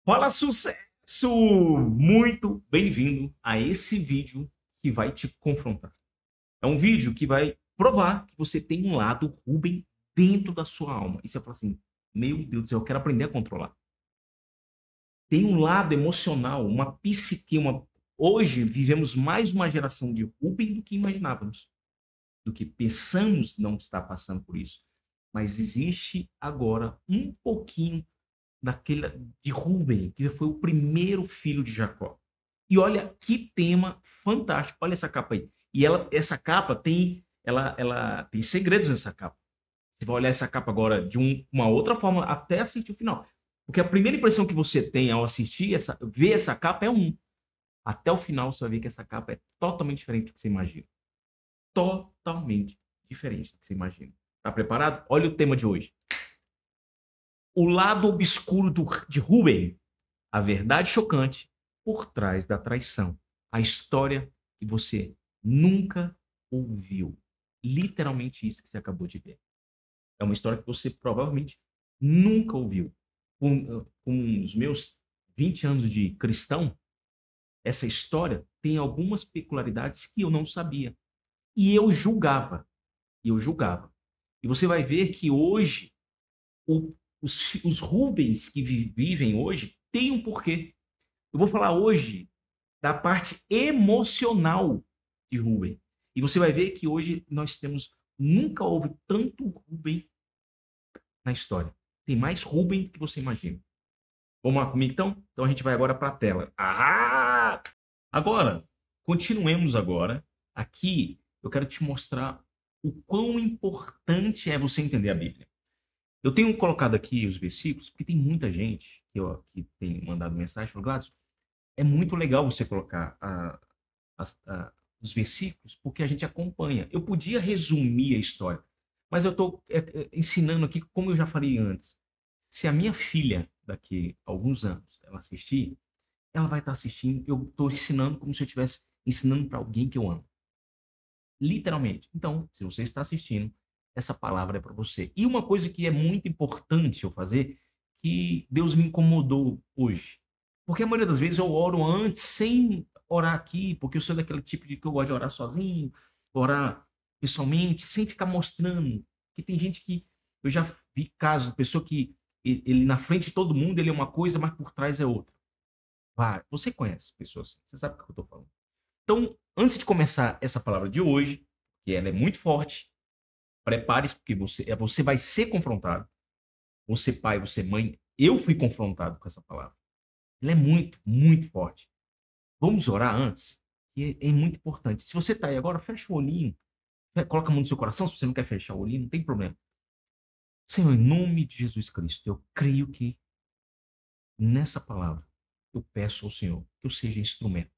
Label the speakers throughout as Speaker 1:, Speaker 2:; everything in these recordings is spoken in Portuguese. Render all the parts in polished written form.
Speaker 1: Fala sucesso! Muito bem-vindo a esse vídeo que vai te confrontar. É um vídeo que vai provar que você tem um lado Ruben dentro da sua alma. E você fala assim, meu Deus do céu, eu quero aprender a controlar. Tem um lado emocional, uma psique, uma... Hoje vivemos mais uma geração de Ruben do que imaginávamos, do que pensamos não estar passando por isso. Mas existe agora um pouquinho daquele de Rúben, que foi o primeiro filho de Jacó. E olha que tema fantástico. Olha essa capa aí. E essa capa tem, ela tem segredos nessa capa. Você vai olhar essa capa agora de uma outra forma até assistir o final. Porque a primeira impressão que você tem ao assistir, ver essa capa é um. Até o final você vai ver que essa capa é totalmente diferente do que você imagina. Totalmente diferente do que você imagina. Tá preparado? Olha o tema de hoje. O lado obscuro de Ruben, a verdade chocante por trás da traição. A história que você nunca ouviu. Literalmente isso que você acabou de ver. É uma história que você provavelmente nunca ouviu. Com os meus 20 anos de cristão, essa história tem algumas peculiaridades que eu não sabia. E eu julgava. E eu julgava. E você vai ver que hoje, os Rubens que vivem hoje têm um porquê. Eu vou falar hoje da parte emocional de Rubem. E você vai ver que hoje nós temos, nunca houve tanto Rubem na história. Tem mais Rubem do que você imagina. Vamos lá comigo então? Então a gente vai agora para a tela. Ah! Agora, continuemos agora. Aqui eu quero te mostrar o quão importante é você entender a Bíblia. Eu tenho colocado aqui os versículos, porque tem muita gente que tem mandado mensagem, falou, Gladys, é muito legal você colocar os versículos, porque a gente acompanha. Eu podia resumir a história, mas eu estou ensinando aqui, como eu já falei antes. Se a minha filha, daqui a alguns anos, ela assistir, ela vai estar assistindo, eu estou ensinando como se eu estivesse ensinando para alguém que eu amo. Literalmente. Então, se você está assistindo, essa palavra é para você. E uma coisa que é muito importante eu fazer, que Deus me incomodou hoje. Porque a maioria das vezes eu oro antes, sem orar aqui, porque eu sou daquele tipo de que eu gosto de orar sozinho, orar pessoalmente, sem ficar mostrando. Que tem gente que eu já vi casos, pessoa que ele na frente de todo mundo ele é uma coisa, mas por trás é outra. Você conhece pessoas assim, você sabe o que eu estou falando. Então, antes de começar essa palavra de hoje, que ela é muito forte, prepare-se, porque você vai ser confrontado. Você, pai, você, mãe, eu fui confrontado com essa palavra. Ela é muito, muito forte. Vamos orar antes, que é muito importante. Se você está aí agora, fecha o olhinho, coloca a mão no seu coração, se você não quer fechar o olhinho, não tem problema. Senhor, em nome de Jesus Cristo, eu creio que nessa palavra eu peço ao Senhor que eu seja instrumento.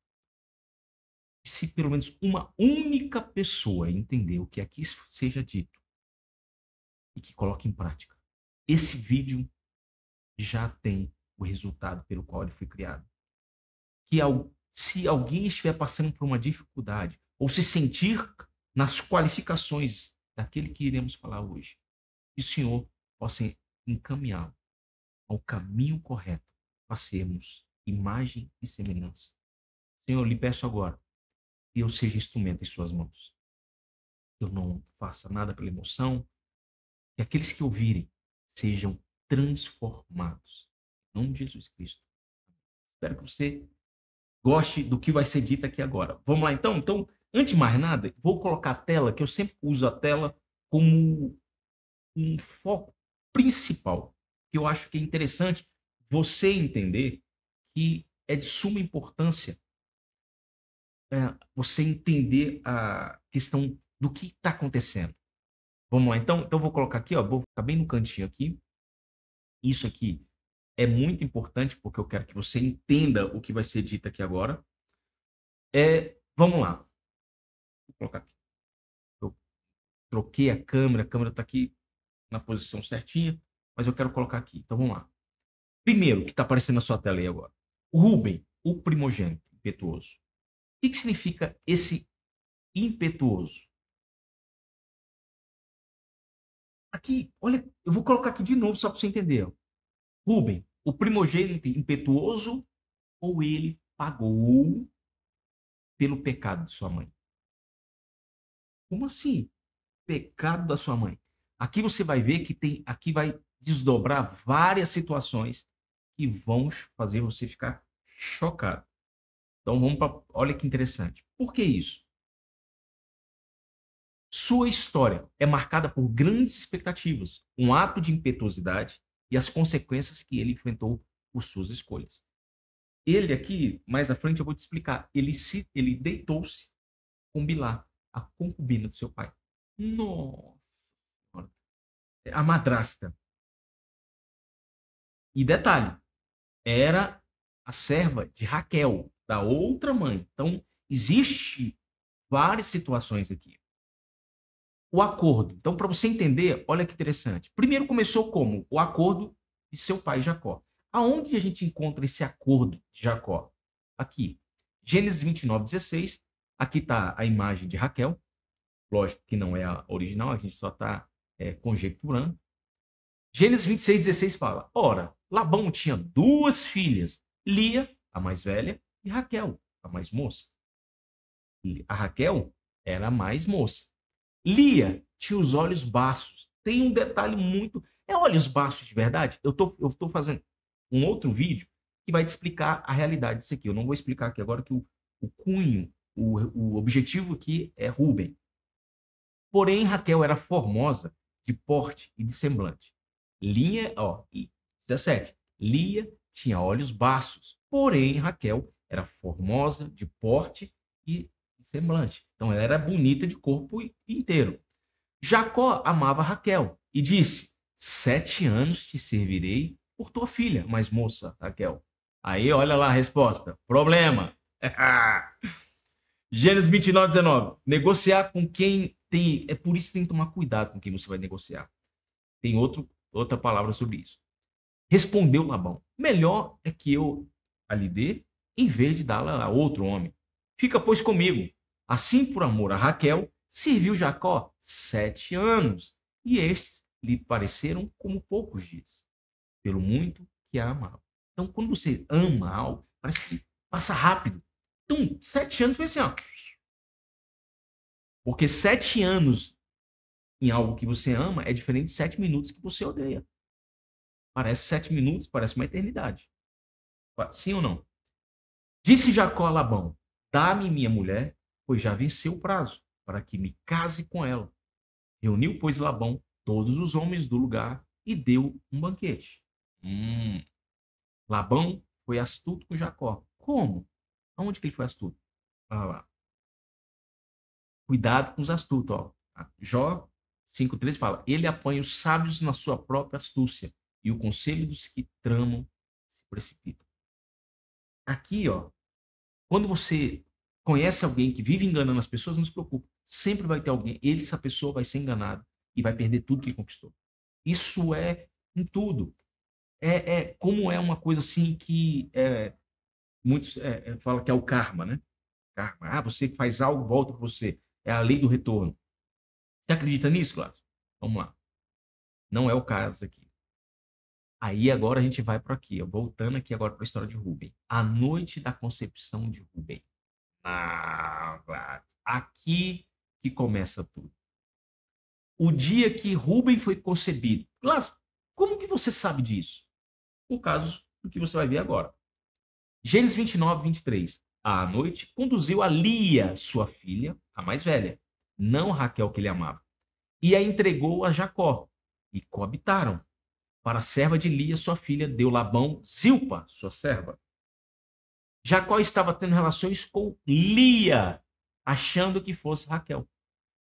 Speaker 1: Se pelo menos uma única pessoa entender o que aqui seja dito e que coloque em prática, esse vídeo já tem o resultado pelo qual ele foi criado. Que se alguém estiver passando por uma dificuldade ou se sentir nas qualificações daquele que iremos falar hoje, que o Senhor possa encaminhá-lo ao caminho correto para sermos imagem e semelhança. Senhor, eu lhe peço agora que eu seja instrumento em suas mãos. Que eu não faça nada pela emoção, que aqueles que ouvirem sejam transformados. Em nome de Jesus Cristo. Espero que você goste do que vai ser dito aqui agora. Vamos lá então? Então, antes de mais nada, vou colocar a tela, que eu sempre uso a tela como um foco principal, que eu acho que é interessante você entender que é de suma importância você entender a questão do que está acontecendo. Vamos lá, então? Então, vou colocar aqui, ó, vou ficar bem no cantinho aqui. Isso aqui é muito importante, porque eu quero que você entenda o que vai ser dito aqui agora. Vamos lá. Vou colocar aqui. Eu troquei a câmera está aqui na posição certinha, mas eu quero colocar aqui. Então, vamos lá. Primeiro, que está aparecendo na sua tela aí agora. O Rubem, o primogênito, impetuoso. O que significa esse impetuoso? Aqui, olha, eu vou colocar aqui de novo só para você entender. Ó. Rubem, O primogênito impetuoso ou ele pagou pelo pecado de sua mãe? Como assim? Pecado da sua mãe. Aqui você vai ver que aqui vai desdobrar várias situações que vão fazer você ficar chocado. Então vamos para, olha que interessante. Por que isso? Sua história é marcada por grandes expectativas, um ato de impetuosidade e as consequências que ele enfrentou por suas escolhas. Ele aqui, mais à frente eu vou te explicar, ele deitou-se com Bilá, a concubina do seu pai. Nossa! A madrasta. E detalhe, era a serva de Raquel, da outra mãe. Então, existe várias situações aqui. O acordo. Então, para você entender, olha que interessante. Primeiro começou como? O acordo de seu pai Jacó. Aonde a gente encontra esse acordo de Jacó? Aqui. Gênesis 29:16. Aqui está a imagem de Raquel. Lógico que não é a original, a gente só está conjecturando. Gênesis 26:16 fala: ora, Labão tinha duas filhas, Lia, a mais velha, e Raquel, a mais moça. A Raquel era a mais moça. Lia tinha os olhos baços. Tem um detalhe muito. É olhos baços de verdade? Eu tô fazendo um outro vídeo que vai te explicar a realidade disso aqui. Eu não vou explicar aqui agora que o cunho, o objetivo aqui é Rubem. Porém, Raquel era formosa de porte e de semblante. Lia, 17. Lia tinha olhos baços. Porém, Raquel era formosa de porte e semblante. Então, ela era bonita de corpo inteiro. Jacó amava Raquel e disse: 7 anos te servirei por tua filha, mais moça, Raquel. Aí, olha lá a resposta. Problema. Gênesis 29:19. Negociar com quem tem. É por isso que tem que tomar cuidado com quem você vai negociar. Tem outra palavra sobre isso. Respondeu Labão: melhor é que eu a lhe dê, em vez de dá-la a outro homem. Fica, pois, comigo. Assim, por amor a Raquel, serviu Jacó 7 anos, e estes lhe pareceram como poucos dias, pelo muito que a amava. Então, quando você ama algo, parece que passa rápido. Então, 7 anos foi assim, ó. Porque 7 anos em algo que você ama é diferente de 7 minutos que você odeia. Parece 7 minutos, parece uma eternidade. Sim ou não? Disse Jacó a Labão: dá-me minha mulher, pois já venceu o prazo, para que me case com ela. Reuniu, pois, Labão todos os homens do lugar e deu um banquete. Labão foi astuto com Jacó. Como? Aonde que ele foi astuto? Ah, lá. Cuidado com os astutos. Ó. Jó 5:13 fala: ele apanha os sábios na sua própria astúcia, e o conselho dos que tramam se precipita. Aqui, ó, quando você conhece alguém que vive enganando as pessoas, não se preocupe. Sempre vai ter alguém. Essa pessoa vai ser enganada e vai perder tudo que conquistou. Isso é em tudo. Como é uma coisa assim que muitos falam que é o karma, né? Karma. Ah, você faz algo, volta para você. É a lei do retorno. Você acredita nisso, Cláudio? Vamos lá. Não é o caso aqui. Aí agora a gente vai para aqui, ó, voltando aqui agora para a história de Rubem. A noite da concepção de Rubem. Aqui que começa tudo. O dia que Rubem foi concebido. Cláudio, como que você sabe disso? Por causa do que você vai ver agora. Gênesis 29:23. À noite, conduziu a Lia, sua filha, a mais velha, não Raquel que ele amava, e a entregou a Jacó, e coabitaram. Para a serva de Lia, sua filha, deu Labão Zilpa, sua serva. Jacó estava tendo relações com Lia, achando que fosse Raquel,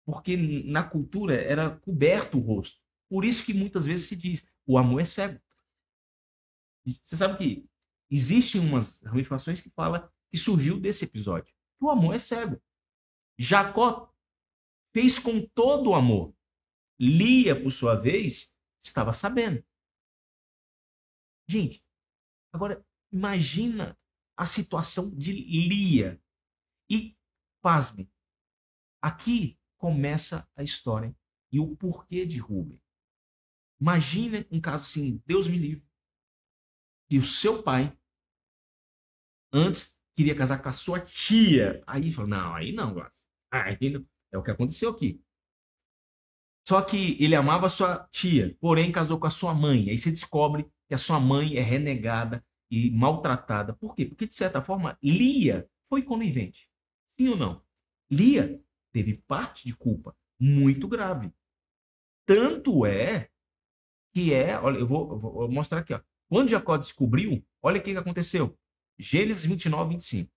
Speaker 1: porque na cultura era coberto o rosto. Por isso que muitas vezes se diz, o amor é cego. Você sabe que existem umas ramificações que falam que surgiu desse episódio. Que o amor é cego. Jacó fez com todo o amor. Lia, por sua vez, estava sabendo. Gente, agora imagina a situação de Lia. E, pasme, aqui começa a história e o porquê de Rubem. Imagina um caso assim, Deus me livre. que o seu pai antes queria casar com a sua tia. Aí falou, não, aí não, Glass. Aí não. É o que aconteceu aqui. Só que ele amava a sua tia, porém casou com a sua mãe. Aí você descobre que a sua mãe é renegada e maltratada. Por quê? Porque, de certa forma, Lia foi conivente. Sim ou não? Lia teve parte de culpa muito grave. Tanto é que olha, eu vou mostrar aqui, ó. Quando Jacó descobriu, olha o que aconteceu. Gênesis 29, 25.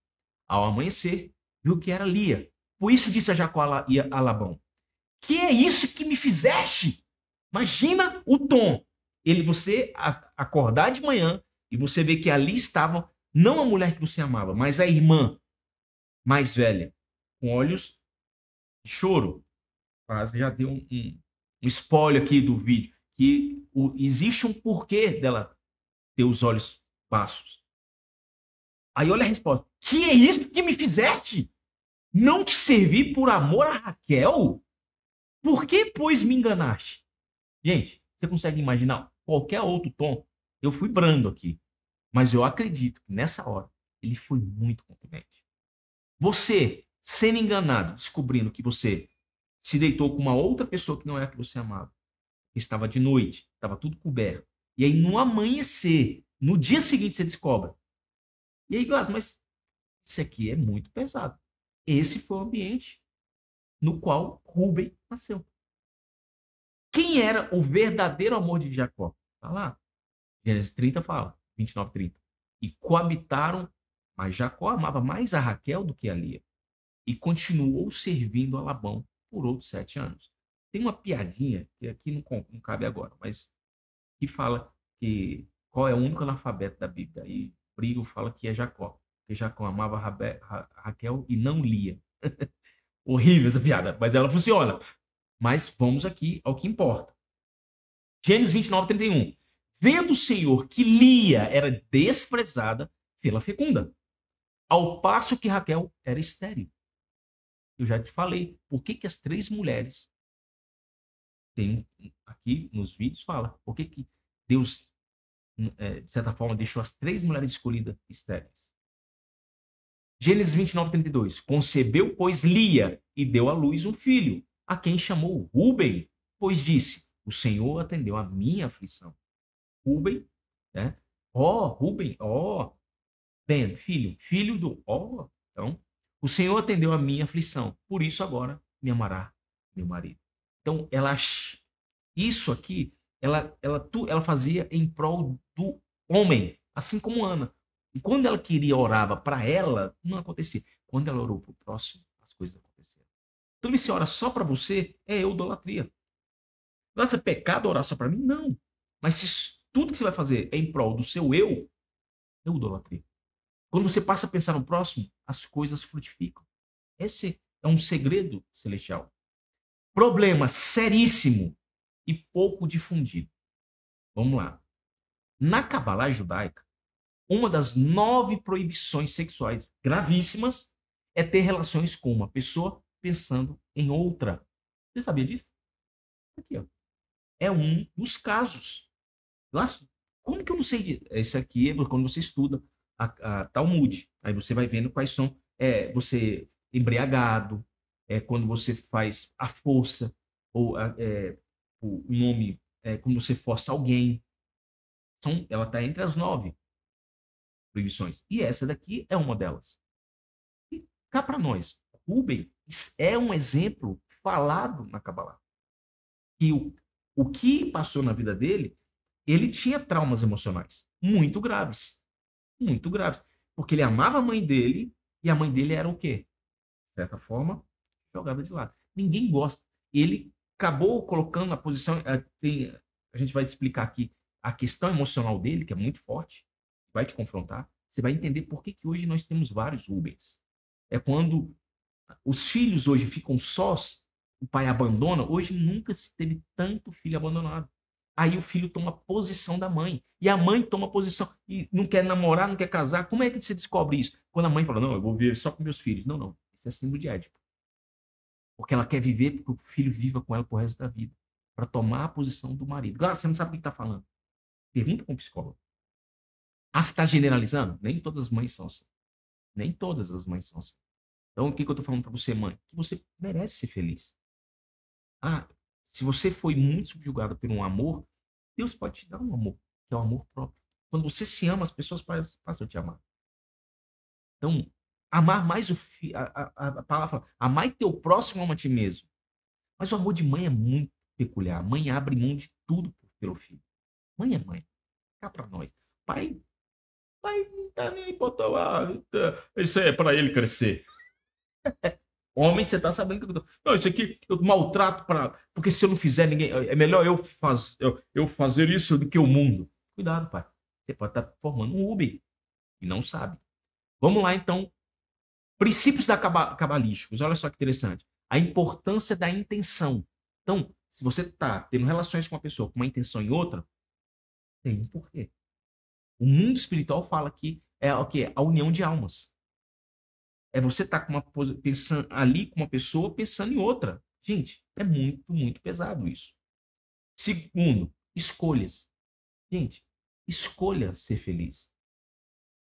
Speaker 1: Ao amanhecer, viu que era Lia. Por isso disse a Jacó a Labão: que é isso que me fizeste? Imagina o tom. Você acordar de manhã e você ver que ali estava não a mulher que você amava, mas a irmã mais velha, com olhos de choro. Quase já deu um spoiler aqui do vídeo, que existe um porquê dela ter os olhos baços. Aí olha a resposta. Que é isso que me fizeste? Não te servi por amor a Raquel? Por que, pois, me enganaste? Gente, você consegue imaginar qualquer outro tom? Eu fui brando aqui, mas eu acredito que nessa hora ele foi muito competente. Você, sendo enganado, descobrindo que você se deitou com uma outra pessoa que não é a que você amava, que estava de noite, estava tudo coberto, e aí no amanhecer, no dia seguinte você descobre. E aí, Glass, mas isso aqui é muito pesado. Esse foi o ambiente no qual Rubem nasceu. Quem era o verdadeiro amor de Jacó? Está lá. Gênesis 30 fala, 29, 30. E coabitaram, mas Jacó amava mais a Raquel do que a Lia. E continuou servindo a Labão por outros 7 anos. Tem uma piadinha, que aqui não cabe agora, mas que fala que qual é o único analfabeto da Bíblia. E Brilho fala que é Jacó. Que Jacó amava Raquel e não Lia. Horrível essa piada, mas ela funciona. Mas vamos aqui ao que importa. Gênesis 29, 31. Vendo o Senhor que Lia era desprezada, fê-la fecunda, ao passo que Raquel era estéril. Eu já te falei por que as 3 mulheres tem aqui nos vídeos fala por que Deus de certa forma deixou as 3 mulheres escolhidas estéreis. Gênesis 29, 32. Concebeu, pois, Lia e deu à luz um filho, a quem chamou Rúben, pois disse: o Senhor atendeu a minha aflição. Rúben, né? Rúben, Ben, filho do Então, o Senhor atendeu a minha aflição, por isso agora me amará meu marido. Então, isso aqui, ela fazia em prol do homem, assim como Ana. E quando ela queria orava para ela, não acontecia. Quando ela orou para o próximo, as coisas aconteceram. Então, se ora só para você, é idolatria. Nossa, é pecado orar só para mim? Não. Mas se tudo que você vai fazer é em prol do seu eu, é idolatria. Quando você passa a pensar no próximo, as coisas frutificam. Esse é um segredo celestial. Problema seríssimo e pouco difundido. Vamos lá. Na Cabalá judaica, uma das 9 proibições sexuais gravíssimas é ter relações com uma pessoa pensando em outra. Você sabia disso? Aqui, ó. É um dos casos. Como que eu não sei? Esse aqui é quando você estuda a Talmud. Aí você vai vendo quais são. Você embriagado, quando você faz a força, ou o nome, quando você força alguém. Ela está entre as 9 proibições. E essa daqui é uma delas. E cá para nós, Rubem é um exemplo falado na Kabbalah. Que o que passou na vida dele, ele tinha traumas emocionais muito graves. Muito graves. Porque ele amava a mãe dele e a mãe dele era o quê? De certa forma, jogada de lado. Ninguém gosta. Ele acabou colocando na posição. A gente vai te explicar aqui a questão emocional dele, que é muito forte, vai te confrontar. Você vai entender por que hoje nós temos vários Rubens. É quando os filhos hoje ficam sós, o pai abandona. Hoje nunca se teve tanto filho abandonado. Aí o filho toma posição da mãe. E a mãe toma posição. E não quer namorar, não quer casar. Como é que você descobre isso? Quando a mãe fala, não, eu vou viver só com meus filhos. Não, não. Isso é símbolo de Édipo. Porque ela quer viver porque o filho viva com ela pro resto da vida. Para tomar a posição do marido. Claro, você não sabe o que está falando. Pergunta com o psicólogo. Ah, você está generalizando? Nem todas as mães são assim. Nem todas as mães são assim. Então, o que eu estou falando para você, mãe? Que você merece ser feliz. Ah, se você foi muito subjugado por um amor, Deus pode te dar um amor, que é o amor próprio. Quando você se ama, as pessoas passam a te amar. Então, amar mais o filho. A palavra fala, amar teu próximo ama a ti mesmo. Mas o amor de mãe é muito peculiar. A mãe abre mão de tudo pelo filho. Mãe é mãe. Cá pra nós. Pai não tá nem aí, botou isso aí é pra ele crescer. Homem, você tá sabendo que eu tô... Não, isso aqui eu maltrato para, porque se eu não fizer ninguém, é melhor eu fazer isso do que o mundo. Cuidado, pai. Você pode estar formando um Uber e não sabe. Vamos lá, então. Princípios da cabalísticos. Olha só que interessante. A importância da intenção. Então, se você está tendo relações com uma pessoa com uma intenção e outra, tem um porquê. O mundo espiritual fala que é o quê? A união de almas. É você estar com pensando ali com uma pessoa pensando em outra. Gente, é muito, muito pesado isso. Segundo, escolhas. Gente, escolha ser feliz.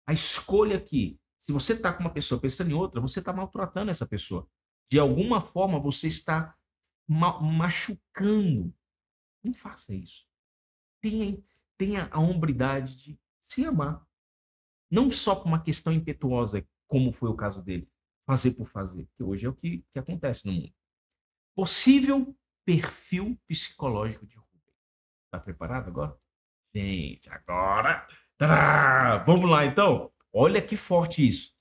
Speaker 1: A escolha aqui, se você está com uma pessoa pensando em outra, você está maltratando essa pessoa. De alguma forma, você está machucando. Não faça isso. Tenha, tenha a hombridade de se amar. Não só por uma questão impetuosa, como foi o caso dele. Fazer por fazer. Que hoje é o que acontece no mundo. Possível perfil psicológico de Rubem. Está preparado agora? Gente, agora. Tadá! Vamos lá, então. Olha que forte isso.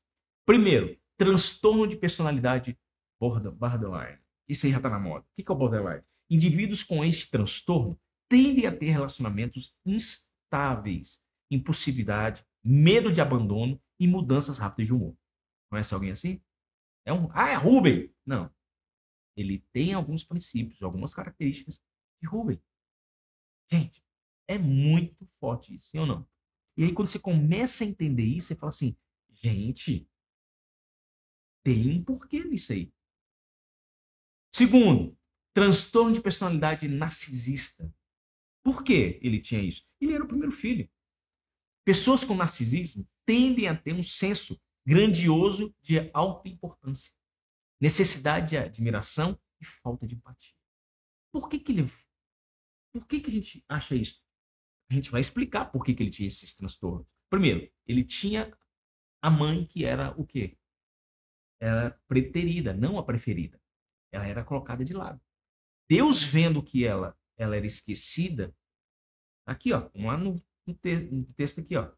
Speaker 1: Primeiro, transtorno de personalidade borderline. Isso aí já está na moda. O que é o borderline? Indivíduos com este transtorno tendem a ter relacionamentos instáveis, impulsividade, medo de abandono e mudanças rápidas de humor. Conhece alguém assim? É Rubem. Não. Ele tem alguns princípios, algumas características de Rubem. Gente, é muito forte isso, sim ou não? E aí, quando você começa a entender isso, você fala assim, gente, tem um porquê nisso aí. Segundo, transtorno de personalidade narcisista. Por que ele tinha isso? Ele era o primeiro filho. Pessoas com narcisismo tendem a ter um senso grandioso de autoimportância, necessidade de admiração e falta de empatia. Por que a gente acha isso? A gente vai explicar por que ele tinha esses transtornos. Primeiro, ele tinha a mãe que era o quê? Era preterida, não a preferida. Ela era colocada de lado. Deus vendo que ela era esquecida, aqui, ó, vamos lá no texto aqui, ó.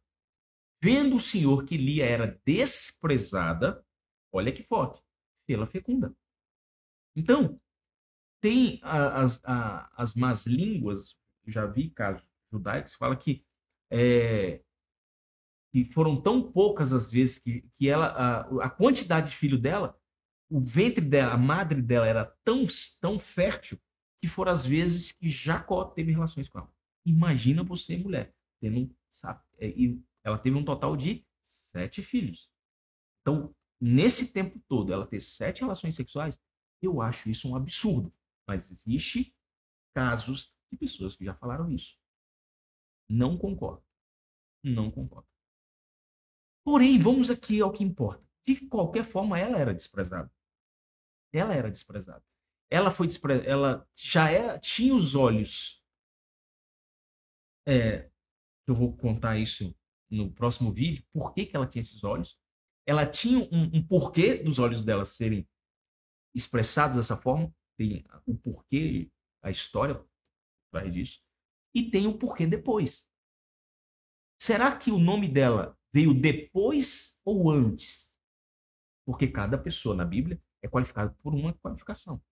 Speaker 1: Vendo o Senhor que Lia era desprezada, olha que forte, pela fecunda. Então, tem as más línguas, já vi casos judaicos, fala que foram tão poucas as vezes que a quantidade de filho dela, o ventre dela, a madre dela era tão fértil que foram as vezes que Jacó teve relações com ela. Imagina você, mulher, tendo, sabe, e ela teve um total de 7 filhos. Então, nesse tempo todo, ela ter 7 relações sexuais, eu acho isso um absurdo. Mas existe casos de pessoas que já falaram isso. Não concordo. Não concordo. Porém, vamos aqui ao que importa. De qualquer forma, ela era desprezada. Ela era desprezada. Ela foi desprezada. Ela tinha os olhos. Eu vou contar isso no próximo vídeo. Por que ela tinha esses olhos? Ela tinha um porquê dos olhos dela serem expressados dessa forma. Tem o porquê, a história atrás disso. E tem o porquê depois. Será que o nome dela veio depois ou antes? Porque cada pessoa na Bíblia é qualificada por uma qualificação.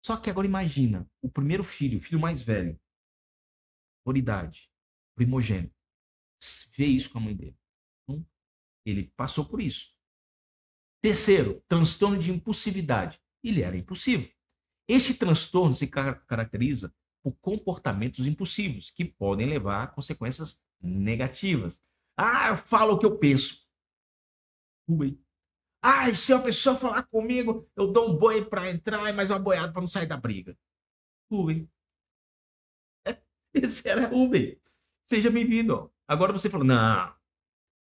Speaker 1: Só que agora imagina, o primeiro filho, o filho mais velho, por idade, primogênito, vê isso com a mãe dele. Então, ele passou por isso. Terceiro, transtorno de impulsividade. Ele era impulsivo. Este transtorno se caracteriza por comportamentos impulsivos, que podem levar a consequências negativas. Ah, eu falo o que eu penso. Ui. Ah, se a pessoa falar comigo, eu dou um boi para entrar e mais uma boiada para não sair da briga. Ui. Esse era Uber. Seja bem-vindo. Agora você falou, não.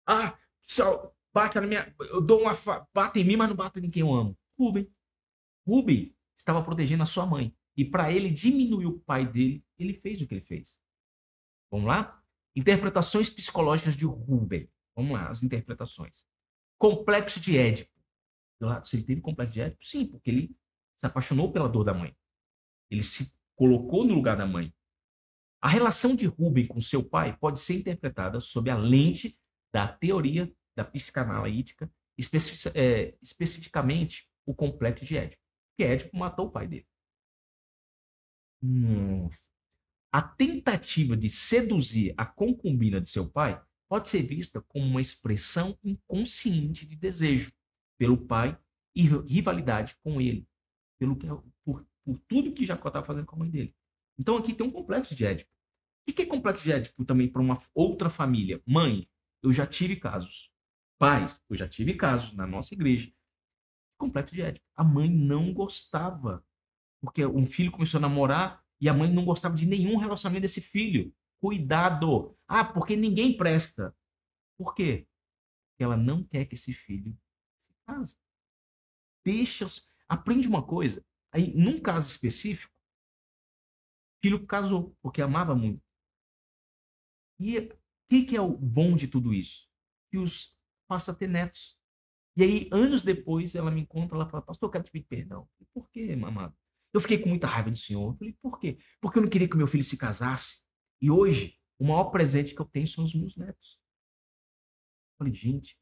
Speaker 1: Ah, só bate na minha. Eu dou uma. Bate em mim, mas não bate em quem eu amo. Rubem. Rubem estava protegendo a sua mãe. E para ele diminuir o pai dele, ele fez o que ele fez. Vamos lá? Interpretações psicológicas de Rubem. Vamos lá, as interpretações. Complexo de Édipo. Se ele teve complexo de Édipo, sim, porque ele se apaixonou pela dor da mãe. Ele se colocou no lugar da mãe. A relação de Rubem com seu pai pode ser interpretada sob a lente da teoria da psicanalítica, especificamente o complexo de Édipo, que Édipo matou o pai dele. Nossa. A tentativa de seduzir a concubina de seu pai pode ser vista como uma expressão inconsciente de desejo pelo pai e rivalidade com ele, por tudo que Jacó estava fazendo com a mãe dele. Então aqui tem um complexo de Édipo. O que é complexo de Édipo também para uma outra família? Mãe, eu já tive casos. Pais, eu já tive casos na nossa igreja. Complexo de Édipo. A mãe não gostava, porque um filho começou a namorar e a mãe não gostava de nenhum relacionamento desse filho. Cuidado! Ah, porque ninguém presta. Por quê? Porque ela não quer que esse filho se case. Deixa. Aprende uma coisa. Aí, num caso específico, o filho casou, porque amava muito. E o que é o bom de tudo isso? Que os faça ter netos. E aí, anos depois, ela me encontra, ela fala, pastor, eu quero te pedir perdão. Falei, por quê, mamado? Eu fiquei com muita raiva do senhor. Eu falei, por quê? Porque eu não queria que meu filho se casasse. E hoje, o maior presente que eu tenho são os meus netos. Eu falei, gente.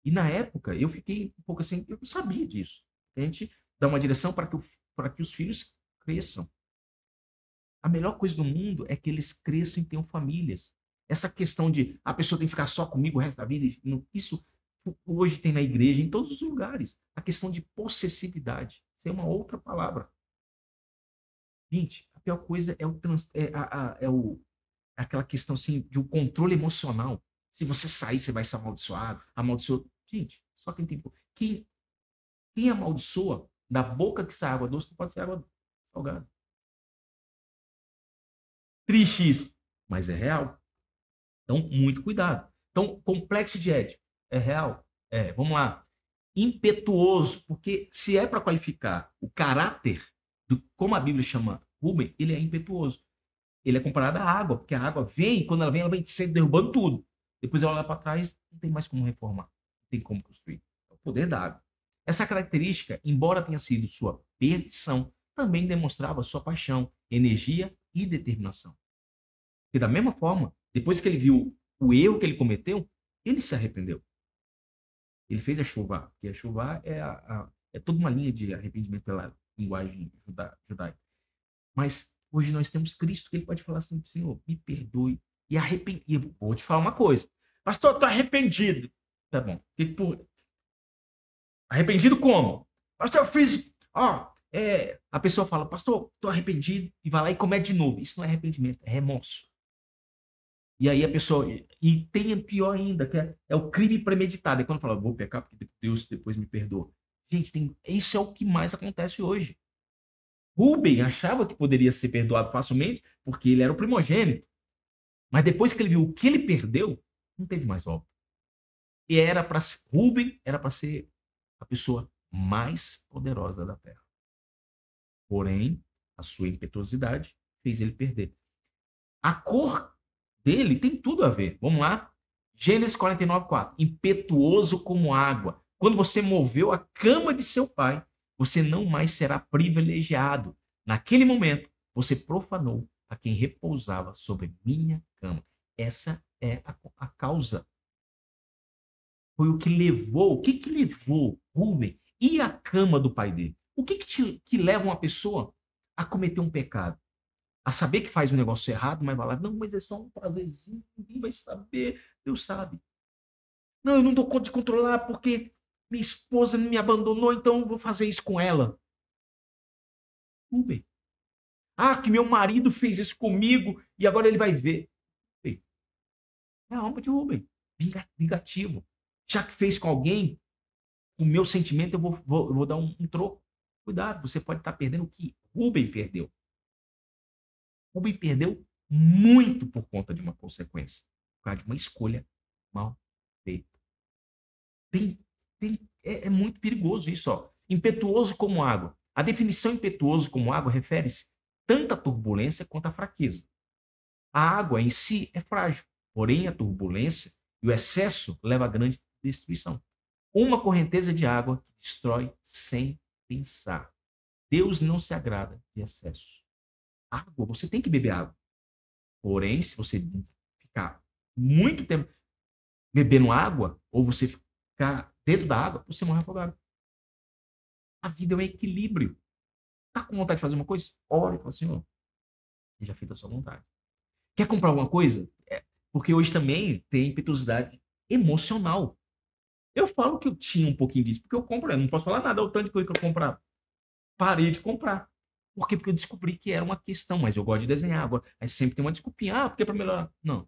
Speaker 1: E na época, eu fiquei um pouco assim, eu não sabia disso. A gente dá uma direção para que os filhos cresçam. A melhor coisa do mundo é que eles cresçam e tenham famílias. Essa questão de a pessoa tem que ficar só comigo o resto da vida, isso hoje tem na igreja, em todos os lugares. A questão de possessividade. Isso é uma outra palavra. Gente, a pior coisa é, aquela questão assim, de um controle emocional. Se você sair, você vai ser amaldiçoado, amaldiçoado. Gente, só quem tem. Quem amaldiçoa, da boca que sai água doce, não pode ser água salgada. Triste isso, mas é real. Então, muito cuidado. Então, complexo de Édipo é real? É, vamos lá. Impetuoso, porque se é para qualificar o caráter, como a Bíblia chama Rubem, ele é impetuoso. Ele é comparado à água, porque a água vem, quando ela vem sempre derrubando tudo. Depois ela olha para trás, não tem mais como reformar, não tem como construir. É o poder da água. Essa característica, embora tenha sido sua perdição, também demonstrava sua paixão, energia e determinação. E da mesma forma, depois que ele viu o erro que ele cometeu, ele se arrependeu. Ele fez a chuva, que a chuva é toda uma linha de arrependimento pela linguagem judaica. Mas hoje nós temos Cristo, que ele pode falar assim, Senhor, me perdoe. E arrependido. Vou te falar uma coisa. Pastor, eu tô arrependido. Tá bom. Arrependido como? Pastor, eu fiz. Ó, a pessoa fala, pastor, tô arrependido, e vai lá e comete de novo. Isso não é arrependimento, é remorso. E aí a pessoa. E tem pior ainda, que é o crime premeditado. É quando fala, vou pecar porque Deus depois me perdoa. Gente, isso é o que mais acontece hoje. Rubem achava que poderia ser perdoado facilmente porque ele era o primogênito. Mas depois que ele viu o que ele perdeu, não teve mais volta. E Rubem era para ser a pessoa mais poderosa da terra. Porém, a sua impetuosidade fez ele perder. A cor dele tem tudo a ver. Vamos lá? Gênesis 49:4. Impetuoso como água. Quando você moveu a cama de seu pai, você não mais será privilegiado. Naquele momento, você profanou a quem repousava sobre minha cama. Essa é a causa. Foi o que levou. O que levou Rubem e a cama do pai dele? O que leva uma pessoa a cometer um pecado? A saber que faz um negócio errado, mas vai lá, não, mas é só um prazerzinho, ninguém vai saber, Deus sabe. Não, eu não dou conta de controlar porque minha esposa me abandonou, então eu vou fazer isso com ela. Rubem. Ah, que meu marido fez isso comigo e agora ele vai ver. Rubem. É a alma de Rubem. Vingativo. Já que fez com alguém, o meu sentimento eu vou dar um troco. Cuidado, você pode estar perdendo o que Rubem perdeu. Rubem perdeu muito por conta de uma consequência. Por causa de uma escolha mal feita. É muito perigoso isso, ó. Impetuoso como água. A definição impetuoso como água refere-se tanto à turbulência quanto à fraqueza. A água em si é frágil, porém a turbulência e o excesso leva a grande destruição. Uma correnteza de água que destrói sem pensar. Deus não se agrada de excesso. Água, você tem que beber água. Porém, se você ficar muito tempo bebendo água, ou você ficar dentro da água, você morre afogado. A vida é um equilíbrio. Tá com vontade de fazer uma coisa? Ore e fala, Senhor, seja feita a sua vontade. Quer comprar alguma coisa? Porque hoje também tem impetuosidade emocional. Eu falo que eu tinha um pouquinho disso, porque eu compro, eu não posso falar nada, o tanto de coisa que eu comprava. Parei de comprar. Por quê? Porque eu descobri que era uma questão, mas eu gosto de desenhar. Agora, aí sempre tem uma desculpinha, porque é para melhorar. Não.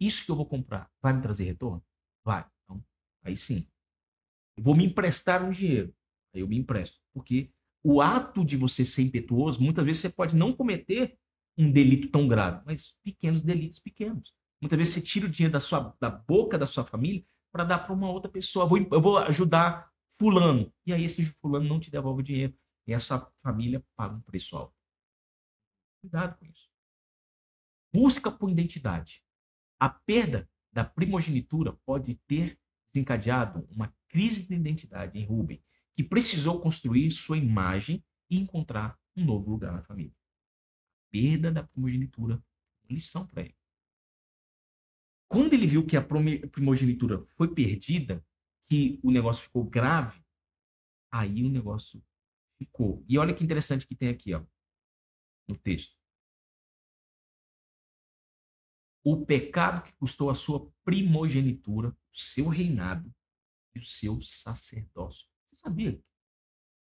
Speaker 1: Isso que eu vou comprar vai me trazer retorno? Vai. Então, aí sim. Eu vou me emprestar um dinheiro. Aí eu me empresto. Porque o ato de você ser impetuoso, muitas vezes você pode não cometer um delito tão grave, mas pequenos delitos pequenos. Muitas vezes você tira o dinheiro da boca da sua família para dar para uma outra pessoa. Eu vou ajudar fulano. E aí esse fulano não te devolve o dinheiro. E a sua família paga um preço alto. Cuidado com isso. Busca por identidade. A perda da primogenitura pode ter desencadeado uma crise de identidade em Rubem, que precisou construir sua imagem e encontrar um novo lugar na família. A perda da primogenitura, uma lição para ele. Quando ele viu que a primogenitura foi perdida, que o negócio ficou grave, aí o negócio ficou. E olha que interessante que tem aqui, ó, no texto. O pecado que custou a sua primogenitura, o seu reinado e o seu sacerdócio. Você sabia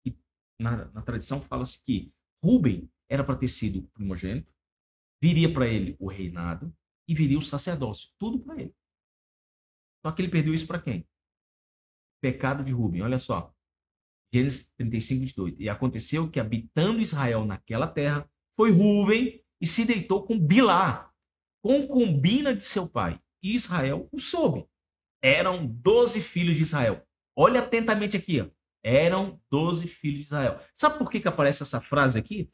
Speaker 1: que na tradição fala-se que Rubem era para ter sido o primogênito, viria para ele o reinado e viria o sacerdócio. Tudo para ele. Só que ele perdeu isso para quem? Pecado de Rubem. Olha só. Gênesis 35, 22. E aconteceu que, habitando Israel naquela terra, foi Rubem e se deitou com Bilá, concubina de seu pai. E Israel o soube. Eram 12 filhos de Israel. Olha atentamente aqui. Ó. Eram 12 filhos de Israel. Sabe por que aparece essa frase aqui?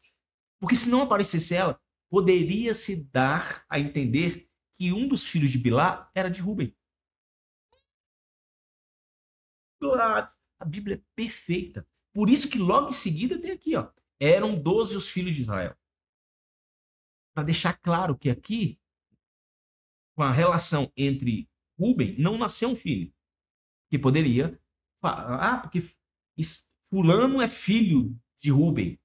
Speaker 1: Porque se não aparecesse ela, poderia se dar a entender que um dos filhos de Bilá era de Rubem. A Bíblia é perfeita. Por isso que logo em seguida tem aqui, ó. Eram 12 os filhos de Israel. Para deixar claro que aqui, com a relação entre Rubem, não nasceu um filho. Que poderia falar, porque fulano é filho de Rubem.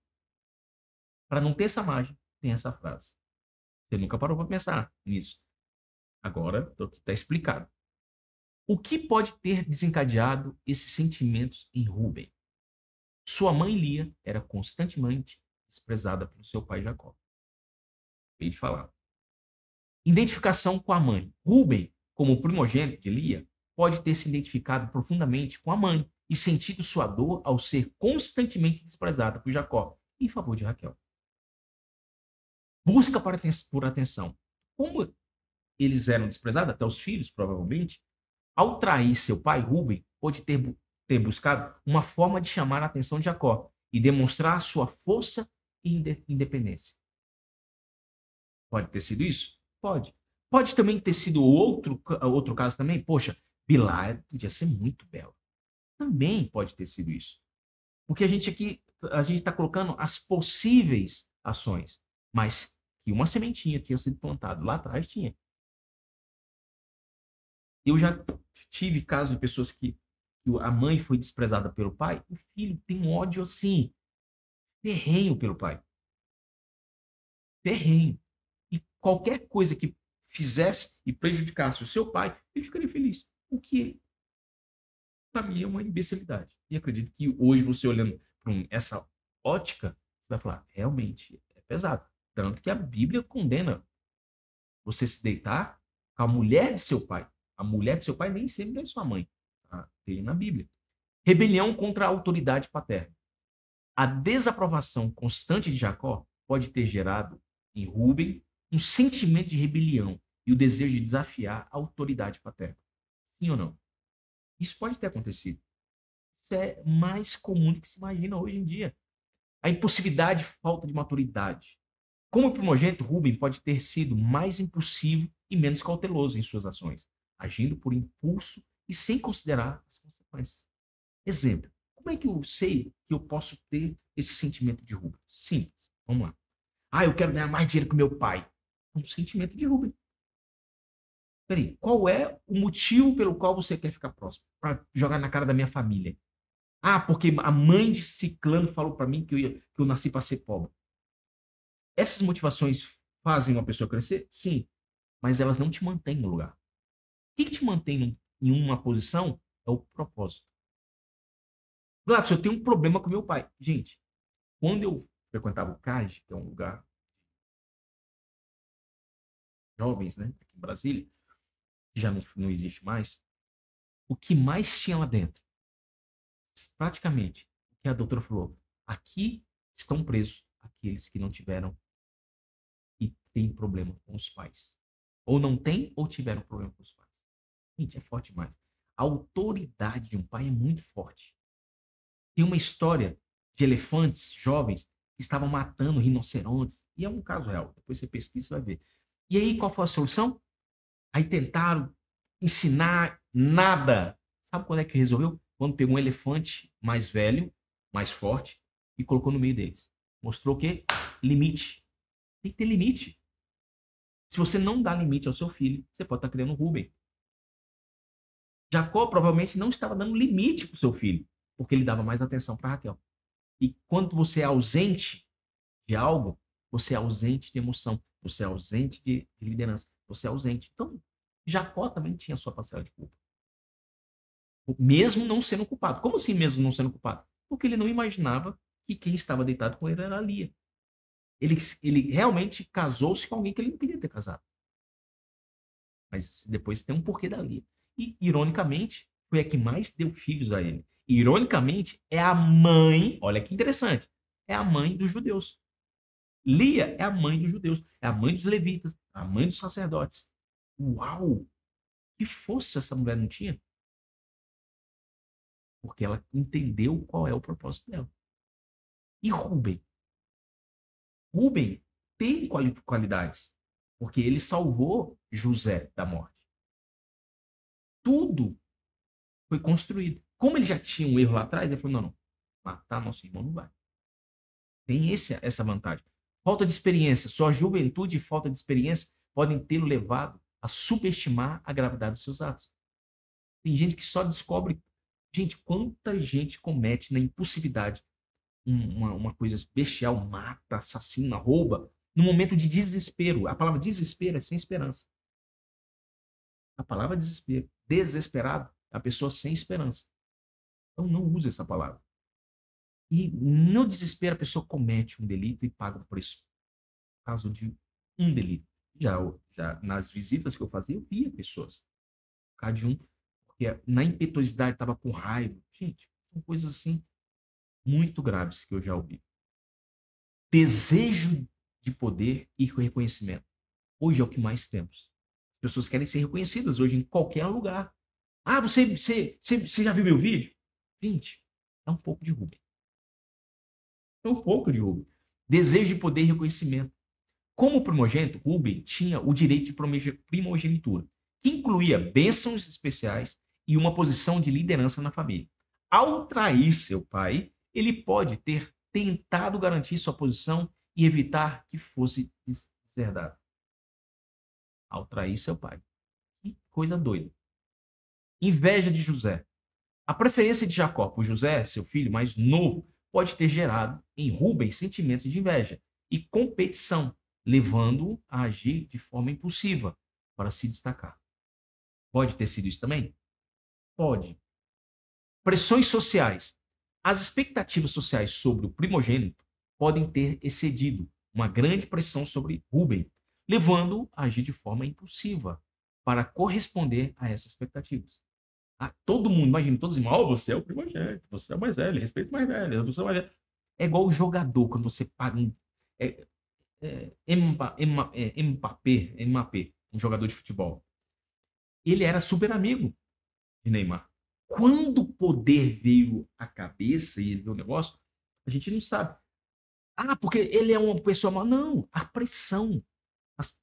Speaker 1: Para não ter essa margem, tem essa frase. Você nunca parou para pensar nisso. Agora está explicado. O que pode ter desencadeado esses sentimentos em Rubem? Sua mãe Lia era constantemente desprezada pelo seu pai Jacó. Acabei de falar. Identificação com a mãe. Rubem, como primogênito de Lia, pode ter se identificado profundamente com a mãe e sentido sua dor ao ser constantemente desprezada por Jacó em favor de Raquel. Busca por atenção. Como eles eram desprezados, até os filhos, provavelmente, ao trair seu pai, Rubem pode ter buscado uma forma de chamar a atenção de Jacó e demonstrar sua força e independência. Pode ter sido isso? Pode. Pode também ter sido outro caso também. Poxa, Bilá podia ser muito bela. Também pode ter sido isso. Porque a gente está colocando as possíveis ações, mas que uma sementinha tinha sido plantada lá atrás tinha. Eu já tive casos de pessoas que a mãe foi desprezada pelo pai, o filho tem um ódio assim, ferrenho pelo pai. Ferrenho. E qualquer coisa que fizesse e prejudicasse o seu pai, ele ficaria feliz. O que, para mim, é uma imbecilidade. E acredito que hoje, você olhando para essa ótica, você vai falar, realmente, é pesado. Tanto que a Bíblia condena você se deitar com a mulher de seu pai. A mulher de seu pai nem sempre é sua mãe. Tá? Tem na Bíblia. Rebelião contra a autoridade paterna. A desaprovação constante de Jacó pode ter gerado em Rubem um sentimento de rebelião e o desejo de desafiar a autoridade paterna. Sim ou não? Isso pode ter acontecido. Isso é mais comum do que se imagina hoje em dia. A impulsividade, falta de maturidade. Como primogênito, Rubem pode ter sido mais impulsivo e menos cauteloso em suas ações, agindo por impulso e sem considerar as consequências. Exemplo, como é que eu sei que eu posso ter esse sentimento de Rubem? Simples, vamos lá. Ah, eu quero ganhar mais dinheiro que meu pai. É um sentimento de Rubem. Peraí, qual é o motivo pelo qual você quer ficar próximo? Para jogar na cara da minha família. Ah, porque a mãe de Ciclano falou para mim que eu nasci para ser pobre. Essas motivações fazem uma pessoa crescer? Sim, mas elas não te mantêm no lugar. O que te mantém em uma posição é o propósito. Gladys, eu tenho um problema com meu pai. Gente, quando eu frequentava o CAG, que é um lugar de jovens, né, aqui em Brasília, que já não existe mais, o que mais tinha lá dentro? Praticamente, o que a doutora falou, aqui estão presos aqueles que não tiveram e têm problema com os pais. Ou não têm ou tiveram problema com os pais. Gente, é forte demais. A autoridade de um pai é muito forte. Tem uma história de elefantes jovens que estavam matando rinocerontes. E é um caso real. Depois você pesquisa e vai ver. E aí, qual foi a solução? Aí tentaram ensinar nada. Sabe quando é que resolveu? Quando pegou um elefante mais velho, mais forte, e colocou no meio deles. Mostrou o quê? Limite. Tem que ter limite. Se você não dá limite ao seu filho, você pode estar criando um Rubem. Jacó provavelmente não estava dando limite para o seu filho, porque ele dava mais atenção para Raquel. E quando você é ausente de algo, você é ausente de emoção, você é ausente de liderança, você é ausente. Então, Jacó também tinha sua parcela de culpa. Mesmo não sendo culpado. Como assim mesmo não sendo culpado? Porque ele não imaginava que quem estava deitado com ele era Lia. Ele realmente casou-se com alguém que ele não queria ter casado. Mas depois tem um porquê da Lia. E, ironicamente, foi a que mais deu filhos a ele. E, ironicamente, é a mãe, olha que interessante, é a mãe dos judeus. Lia é a mãe dos judeus, é a mãe dos levitas, a mãe dos sacerdotes. Uau! Que força essa mulher não tinha? Porque ela entendeu qual é o propósito dela. E Rubem? Rubem tem qualidades, porque ele salvou José da morte. Tudo foi construído. Como ele já tinha um erro lá atrás, ele falou, não, matar nosso irmão não vai. Tem essa vantagem. Falta de experiência. Sua juventude e falta de experiência podem tê-lo levado a subestimar a gravidade dos seus atos. Tem gente que só descobre... Gente, quanta gente comete na impulsividade uma coisa bestial, mata, assassina, rouba, no momento de desespero. A palavra desespero é sem esperança. A palavra desespero. Desesperado é a pessoa sem esperança. Então não use essa palavra. E no desespero a pessoa comete um delito e paga o preço. No caso de um delito. Já nas visitas que eu fazia, eu via pessoas. Por causa de um, porque na impetuosidade estava com raiva. Gente, são coisas assim muito graves que eu já ouvi. Desejo de poder e reconhecimento. Hoje é o que mais temos. As pessoas querem ser reconhecidas hoje em qualquer lugar. Ah, você já viu meu vídeo? Gente, é um pouco de Rubem. É um pouco de Rubem. Desejo de poder e reconhecimento. Como primogênito, Rubem tinha o direito de primogenitura, que incluía bênçãos especiais e uma posição de liderança na família. Ao trair seu pai, ele pode ter tentado garantir sua posição e evitar que fosse deserdado. Ao trair seu pai. Que coisa doida. Inveja de José. A preferência de Jacó por José, seu filho mais novo, pode ter gerado em Rubem sentimentos de inveja e competição, levando-o a agir de forma impulsiva para se destacar. Pode ter sido isso também? Pode. Pressões sociais. As expectativas sociais sobre o primogênito podem ter excedido uma grande pressão sobre Rubem, levando-o a agir de forma impulsiva para corresponder a essas expectativas. Todo mundo, imagina, todos os irmãos, oh, você é o primogênito, você é o mais velho, respeito o mais velho, você é o mais velho. É igual o jogador, quando você paga um... Mbappé, um jogador de futebol. Ele era super amigo de Neymar. Quando o poder veio à cabeça e ele viu o negócio, a gente não sabe. Ah, porque ele é uma pessoa mal. Não, a pressão.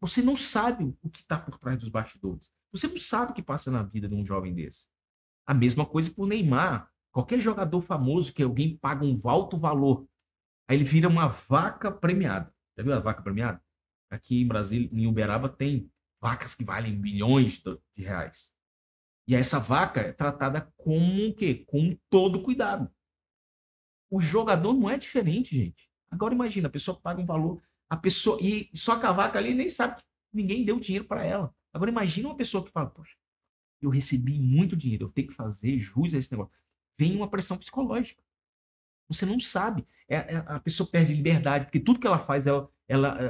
Speaker 1: Você não sabe o que está por trás dos bastidores. Você não sabe o que passa na vida de um jovem desse. A mesma coisa para o Neymar. Qualquer jogador famoso que alguém paga um alto valor, aí ele vira uma vaca premiada. Já viu a vaca premiada? Aqui em Brasília, em Uberaba, tem vacas que valem milhões de reais. E essa vaca é tratada como o quê? Com todo cuidado. O jogador não é diferente, gente. Agora imagina, a pessoa paga um valor, a pessoa e só que a vaca ali nem sabe que ninguém deu dinheiro para ela. Agora imagina uma pessoa que fala, poxa, eu recebi muito dinheiro, eu tenho que fazer jus a esse negócio. Vem uma pressão psicológica. Você não sabe. A pessoa perde liberdade, porque tudo que ela faz,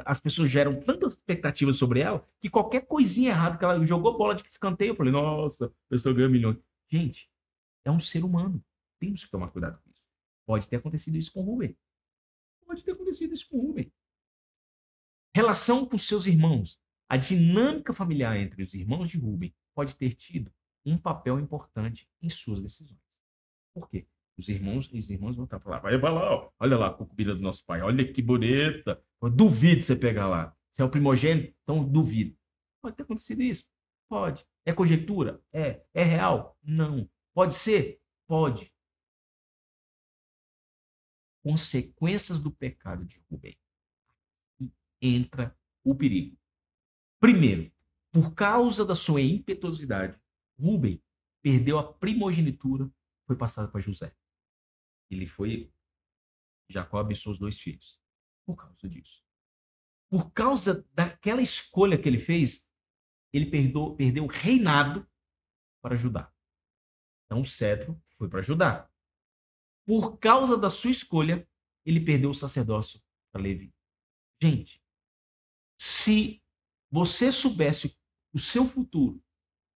Speaker 1: as pessoas geram tantas expectativas sobre ela, que qualquer coisinha errada que ela jogou bola de escanteio, eu falei, nossa, a pessoa ganha milhões. Gente, é um ser humano. Temos que tomar cuidado com isso. Pode ter acontecido isso com o Rubem. Pode ter acontecido isso com o Rubem. Relação com seus irmãos. A dinâmica familiar entre os irmãos de Rubem pode ter tido um papel importante em suas decisões. Por quê? Os irmãos vão estar falando, vai lá, ó, olha lá a concubina do nosso pai, olha que bonita. Eu duvido você pegar lá. Você é o primogênito, então duvido. Pode ter acontecido isso? Pode. É conjectura? É. É real? Não. Pode ser? Pode. Consequências do pecado de Rubem. E entra o perigo. Primeiro, por causa da sua impetuosidade, Rubem perdeu a primogenitura, foi passada para José. Jacó abençoou os 2 filhos. Por causa disso. Por causa daquela escolha que ele fez, ele perdeu o reinado para Judá. Então o cetro foi para Judá. Por causa da sua escolha, ele perdeu o sacerdócio para Levi. Gente, se você soubesse o seu futuro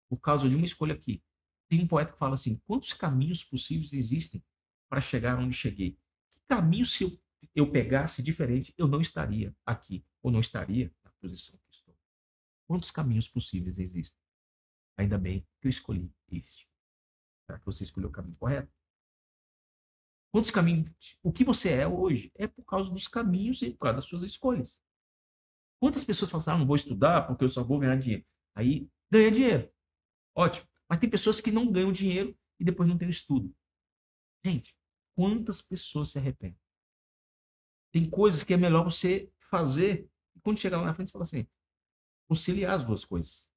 Speaker 1: por causa de uma escolha aqui, tem um poeta que fala assim, quantos caminhos possíveis existem para chegar onde cheguei? Que caminho se eu pegasse diferente, eu não estaria aqui, ou não estaria na posição que estou? Quantos caminhos possíveis existem? Ainda bem que eu escolhi este. Será que você escolheu o caminho correto? Quantos caminhos? O que você é hoje é por causa dos caminhos e por causa das suas escolhas. Quantas pessoas falam assim, não vou estudar porque eu só vou ganhar dinheiro. Aí ganha dinheiro. Ótimo. Mas tem pessoas que não ganham dinheiro e depois não tem o estudo. Gente, quantas pessoas se arrependem? Tem coisas que é melhor você fazer e quando chegar lá na frente você fala assim, conciliar as duas coisas.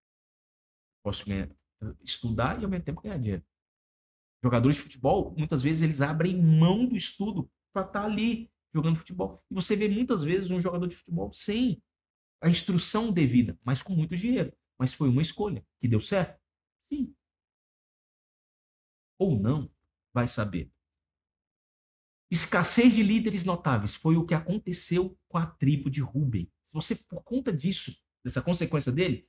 Speaker 1: Posso estudar e ao mesmo tempo ganhar dinheiro. Jogadores de futebol, muitas vezes eles abrem mão do estudo para estar ali jogando futebol. E você vê muitas vezes um jogador de futebol sem a instrução devida, mas com muito dinheiro. Mas foi uma escolha que deu certo? Sim. Ou não, vai saber. Escassez de líderes notáveis foi o que aconteceu com a tribo de Rubem. Se você, por conta disso, dessa consequência dele,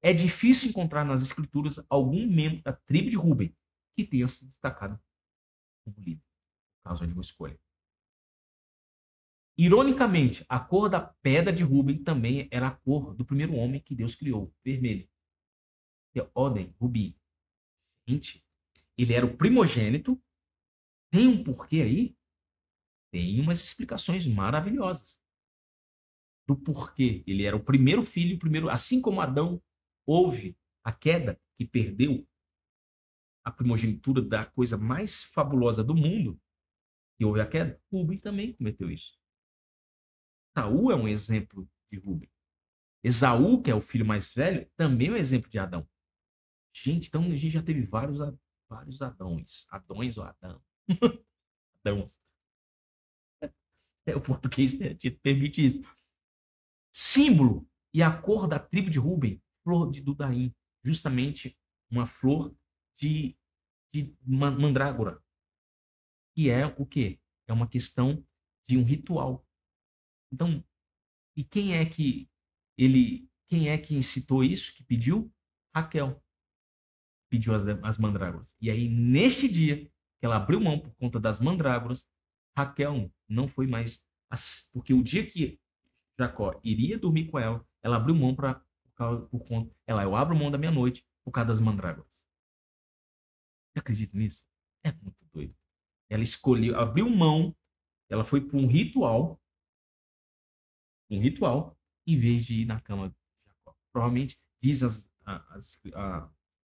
Speaker 1: é difícil encontrar nas escrituras algum membro da tribo de Rubem que tenha se destacado como líder, por causa de uma escolha. Ironicamente, a cor da pedra de Rubem também era a cor do primeiro homem que Deus criou, vermelho. Que é Odem, Rubi. Gente, ele era o primogênito. Tem um porquê aí? Tem umas explicações maravilhosas do porquê. Ele era o primeiro filho, assim como Adão houve a queda que perdeu a primogenitura da coisa mais fabulosa do mundo, que houve a queda, Rubem também cometeu isso. Saul é um exemplo de Rubem. Esaú, que é o filho mais velho, também é um exemplo de Adão. Gente, então a gente já teve vários Adões. Adões ou Adão? Adãos. O português permite isso. Símbolo e a cor da tribo de Rubem, flor de Dudaim. Justamente uma flor de mandrágora. Que é o quê? É uma questão de um ritual. Então, e quem é que incitou isso, que pediu? Raquel. Pediu as mandrágoras. E aí, neste dia, que ela abriu mão por conta das mandrágoras, Raquel não foi mais... Porque o dia que Jacó iria dormir com ela, ela abriu mão por por conta. Eu abro mão da minha noite por causa das mandrágoras. Você acredita nisso? É muito doido. Ela escolheu, abriu mão, ela foi para um ritual, em vez de ir na cama de Jacó. Provavelmente diz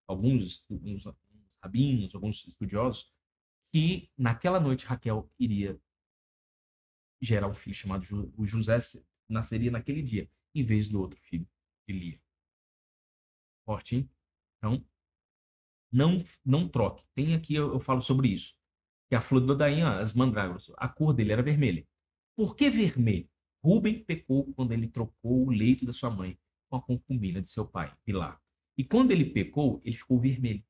Speaker 1: alguns rabinos, alguns estudiosos, que naquela noite Raquel iria gerar um filho chamado o José, nasceria naquele dia, em vez do outro filho, de Lia. Forte, hein? Então, não troque. Tem aqui, eu falo sobre isso. Que a flor do Daim, as mandrágoras, a cor dele era vermelha. Por que vermelho? Rubem pecou quando ele trocou o leito da sua mãe com a concubina de seu pai, Bilá. E quando ele pecou, ele ficou vermelho.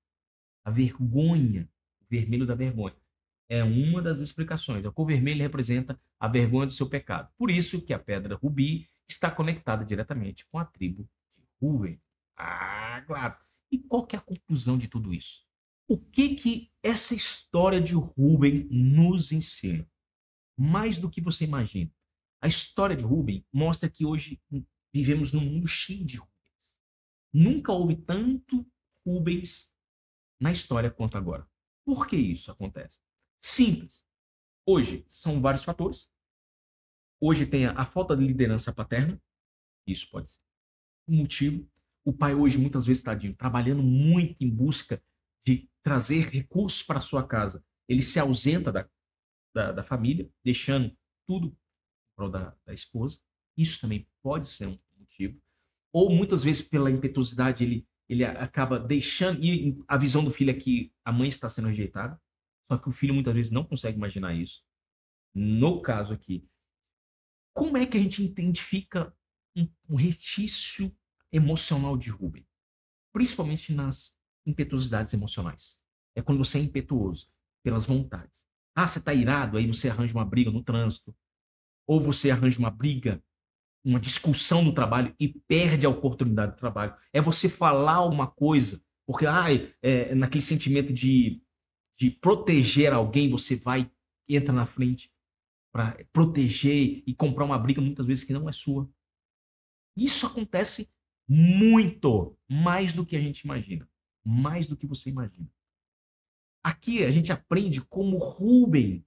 Speaker 1: A vergonha, o vermelho da vergonha. É uma das explicações. A cor vermelha representa a vergonha do seu pecado. Por isso que a pedra rubi está conectada diretamente com a tribo de Rubem. Ah, claro. E qual que é a conclusão de tudo isso? O que essa história de Rubem nos ensina? Mais do que você imagina. A história de Rubem mostra que hoje vivemos num mundo cheio de Rubens. Nunca houve tanto Rubens na história quanto agora. Por que isso acontece? Simples. Hoje são vários fatores. Hoje tem a falta de liderança paterna. Isso pode ser um motivo. O pai hoje, muitas vezes, tadinho, trabalhando muito em busca de trazer recursos para sua casa. Ele se ausenta da família, deixando tudo para da esposa. Isso também pode ser um motivo. Ou muitas vezes, pela impetuosidade, ele acaba deixando. E a visão do filho é que a mãe está sendo rejeitada. Só que o filho muitas vezes não consegue imaginar isso. No caso aqui, como é que a gente identifica um restício emocional de Rubem? Principalmente nas impetuosidades emocionais. É quando você é impetuoso pelas vontades. Ah, você está irado, aí você arranja uma briga no trânsito. Ou você arranja uma briga, uma discussão no trabalho e perde a oportunidade do trabalho. É você falar uma coisa, porque naquele sentimento de proteger alguém, você vai, entra na frente para proteger e comprar uma briga muitas vezes que não é sua. Isso acontece muito, mais do que a gente imagina. Mais do que você imagina. Aqui a gente aprende como Rubem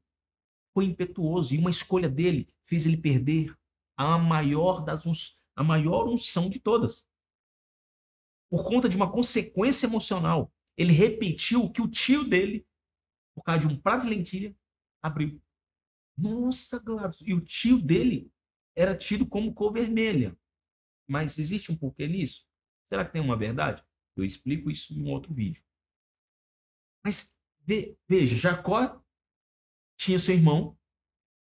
Speaker 1: foi impetuoso e uma escolha dele fez ele perder a maior unção de todas. Por conta de uma consequência emocional, ele repetiu o que o tio dele, por causa de um prato de lentilha, abriu. Nossa, Gladys. E o tio dele era tido como cor vermelha. Mas existe um porquê nisso? Será que tem uma verdade? Eu explico isso em um outro vídeo. Mas veja, Jacó tinha seu irmão,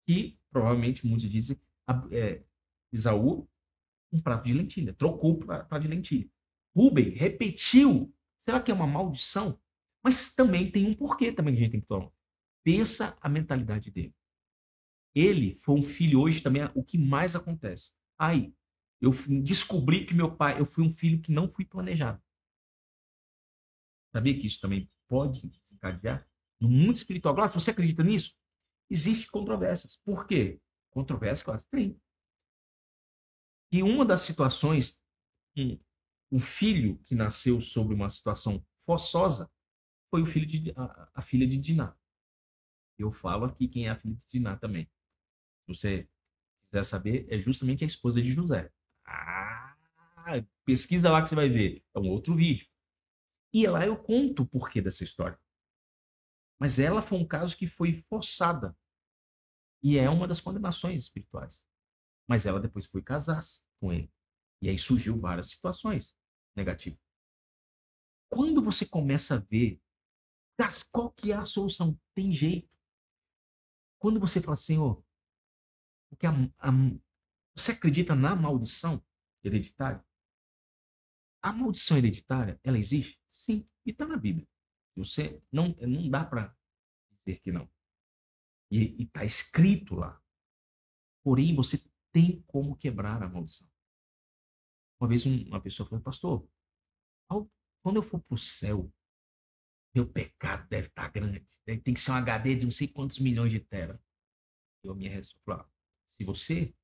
Speaker 1: que provavelmente muitos dizem, Esaú, um prato de lentilha. Trocou o prato de lentilha. Rubem repetiu. Será que é uma maldição? Mas também tem um porquê também que a gente tem que tomar. Pensa a mentalidade dele. Ele foi um filho hoje também, o que mais acontece. Aí, eu descobri que meu pai, eu fui um filho que não fui planejado. Sabia que isso também pode desencadear? No mundo espiritual. Agora, se você acredita nisso, existem controvérsias. Por quê? Controvérsias, claro, tem. E uma das situações, um filho que nasceu sobre uma situação forçosa foi a filha de Diná. Eu falo aqui quem é a filha de Diná também. Se você quiser saber, é justamente a esposa de José. Pesquisa lá que você vai ver. É um outro vídeo. E lá eu conto o porquê dessa história. Mas ela foi um caso que foi forçada. E é uma das condenações espirituais. Mas ela depois foi casar com ele. E aí surgiu várias situações negativas. Quando você começa a ver qual que é a solução, tem jeito. Quando você fala, Senhor, porque você acredita na maldição hereditária? A maldição hereditária, ela existe? Sim, e está na Bíblia. Você não dá para dizer que não. E está escrito lá. Porém, você tem como quebrar a maldição. Uma vez uma pessoa falou, pastor, quando eu for para o céu, meu pecado deve estar grande. Tem que ser um HD de não sei quantos milhões de tera. Eu me respondi, se você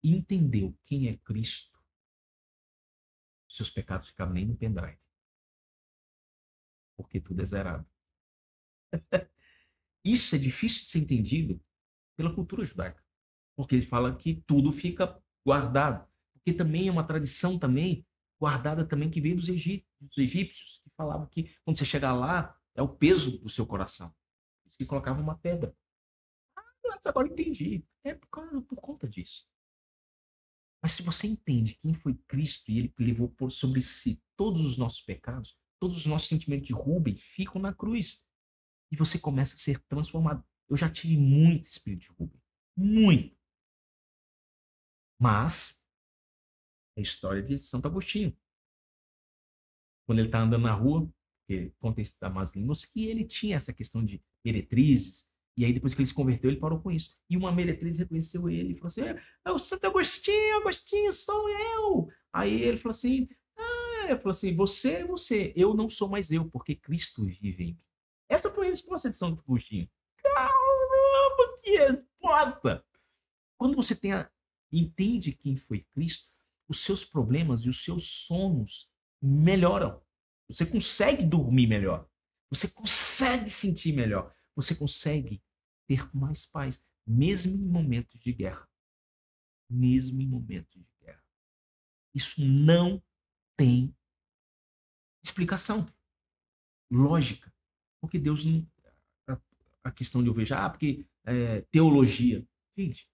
Speaker 1: entendeu quem é Cristo, seus pecados ficavam nem no pendrive, porque tudo é zerado. Isso é difícil de ser entendido pela cultura judaica, porque ele fala que tudo fica guardado, porque também é uma tradição também guardada também que veio dos egípcios, que falavam que quando você chegar lá é o peso do seu coração. Por isso que colocavam uma pedra. Mas agora entendi. É por conta disso. Mas se você entende quem foi Cristo e ele levou por sobre si todos os nossos pecados, todos os nossos sentimentos de Rubem ficam na cruz. E você começa a ser transformado. Eu já tive muito espírito de Rubem. Muito. Mas é a história de Santo Agostinho. Quando ele está andando na rua, ele conta isso da Más Línguas, que ele tinha essa questão de meretrizes. E aí, depois que ele se converteu, ele parou com isso. E uma meretriz reconheceu ele e falou assim: é o Santo Agostinho, Agostinho, sou eu. Aí ele falou assim: ele falou assim, você é você, eu não sou mais eu, porque Cristo vive em mim. Essa foi a resposta de Santo Agostinho. Caramba, que resposta! Quando você entende quem foi Cristo, os seus problemas e os seus sonhos melhoram. Você consegue dormir melhor. Você consegue sentir melhor. Você consegue ter mais paz, mesmo em momentos de guerra. Mesmo em momentos de guerra. Isso não tem explicação lógica. Porque Deus não. A questão de eu vejo, porque teologia. Gente,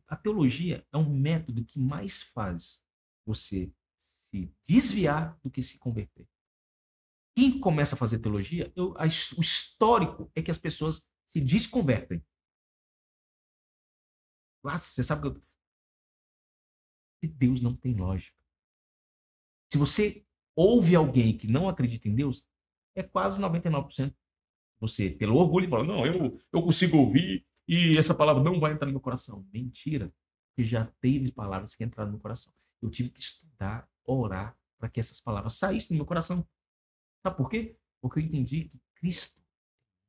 Speaker 1: a teologia é um método que mais faz você se desviar do que se converter. Quem começa a fazer teologia, o histórico é que as pessoas se desconvertem. Você sabe que Deus não tem lógica. Se você ouve alguém que não acredita em Deus, é quase 99%. Você, pelo orgulho, fala, não, eu consigo ouvir e essa palavra não vai entrar no meu coração. Mentira. Porque já teve palavras que entraram no coração. Eu tive que estudar, orar, para que essas palavras saíssem do meu coração. Sabe por quê? Porque eu entendi que Cristo tem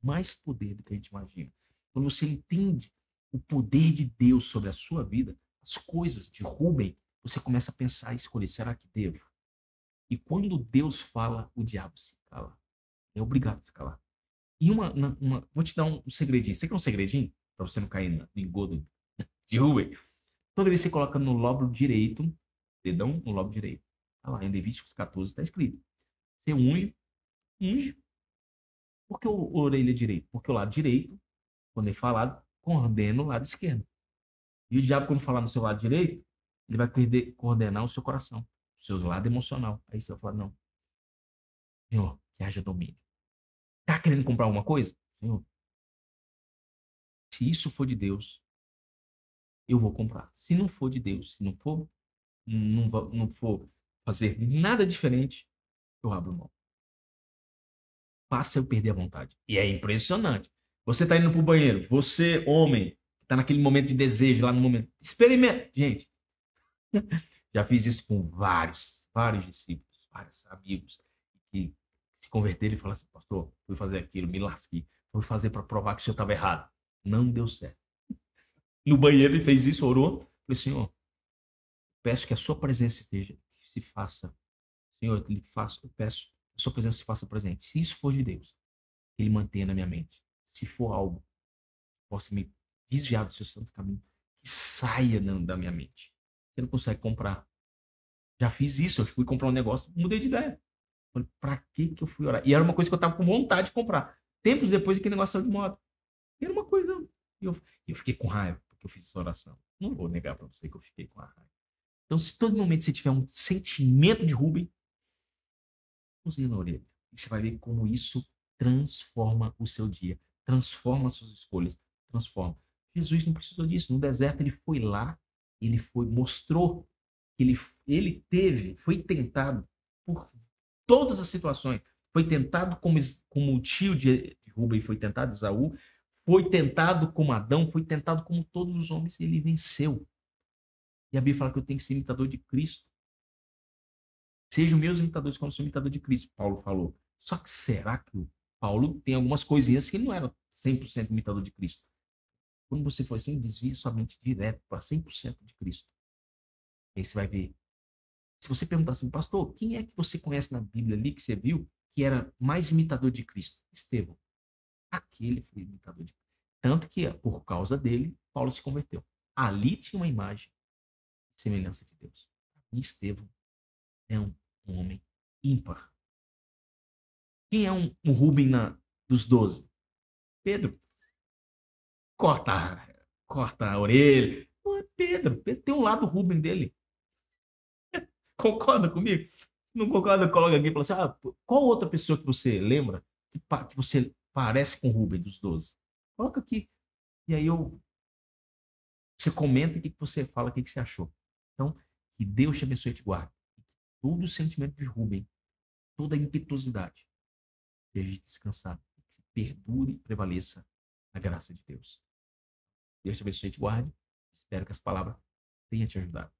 Speaker 1: mais poder do que a gente imagina. Quando você entende o poder de Deus sobre a sua vida, as coisas de Rubem, você começa a pensar e escolher, será que devo? E quando Deus fala, o diabo se cala. É obrigado a se calar. E vou te dar um segredinho. Você quer um segredinho? Para você não cair no engodo de Rubem. Toda vez que você coloca no lóbulo direito, dedão no lóbulo direito. Tá lá, em Levíticos 14 está escrito. Você unge. Por que o orelha direito? Porque o lado direito, quando é falado, coordena o lado esquerdo. E o diabo, quando falar no seu lado direito, ele vai coordenar o seu coração, o seu lado emocional. Aí você vai falar, não, Senhor, que haja domínio. Tá querendo comprar alguma coisa? Senhor, se isso for de Deus, eu vou comprar. Se não for de Deus, se não for fazer nada diferente, eu abro mão. Faça eu perder a vontade. E é impressionante. Você está indo para o banheiro, você, homem, está naquele momento de desejo, lá no momento. Experimenta. Gente, já fiz isso com vários discípulos, vários amigos que se converteram e falaram assim, pastor, fui fazer aquilo, me lasquei. Fui fazer para provar que o senhor estava errado. Não deu certo. No banheiro ele fez isso, orou. Falei, Senhor, peço que a sua presença se faça. Senhor, eu peço que a sua presença se faça presente. Se isso for de Deus, que ele mantenha na minha mente. Se for algo que possa me desviar do seu santo caminho, que saia da minha mente. Você não consegue comprar. Já fiz isso, eu fui comprar um negócio, mudei de ideia. Falei, pra que eu fui orar? E era uma coisa que eu tava com vontade de comprar. Tempos depois, aquele negócio saiu de moda. E era uma coisa. E eu fiquei com raiva, porque eu fiz essa oração. Não vou negar pra você que eu fiquei com a raiva. Então, se todo momento você tiver um sentimento de Rubem, cozinha na orelha. E você vai ver como isso transforma o seu dia, transforma as suas escolhas, transforma. Jesus não precisou disso. No deserto, ele foi lá, mostrou que foi tentado por todas as situações. Foi tentado como o tio de Rubem foi tentado, Esaú, foi tentado como Adão, foi tentado como todos os homens, e ele venceu. E a Bíblia fala que eu tenho que ser imitador de Cristo. Sejam meus imitadores como eu sou imitador de Cristo, Paulo falou. Só que será que o Paulo tem algumas coisinhas que ele não era 100% imitador de Cristo? Quando você for assim, desvia sua mente direto para 100% de Cristo. Aí você vai ver Se você perguntar assim, pastor, quem é que você conhece na Bíblia ali que você viu que era mais imitador de Cristo? Estevão. Aquele foi imitador de Cristo. Tanto que, por causa dele, Paulo se converteu. Ali tinha uma imagem de semelhança de Deus. E Estevão é um homem ímpar. Quem é um Rubem dos 12? Pedro. Corta a orelha. Não é Pedro. Pedro tem um lado Rubem dele. Concorda comigo? Se não concorda, coloca aqui e fala assim: qual outra pessoa que você lembra que você parece com o Rubem dos 12? Coloca aqui. E aí você comenta o que você fala, o que você achou. Então, que Deus te abençoe e te guarde. Todo o sentimento de Rubem, toda a impetuosidade, deixe descansar. Que perdure e prevaleça a graça de Deus. Deus te abençoe e te guarde. Espero que essa palavra tenha te ajudado.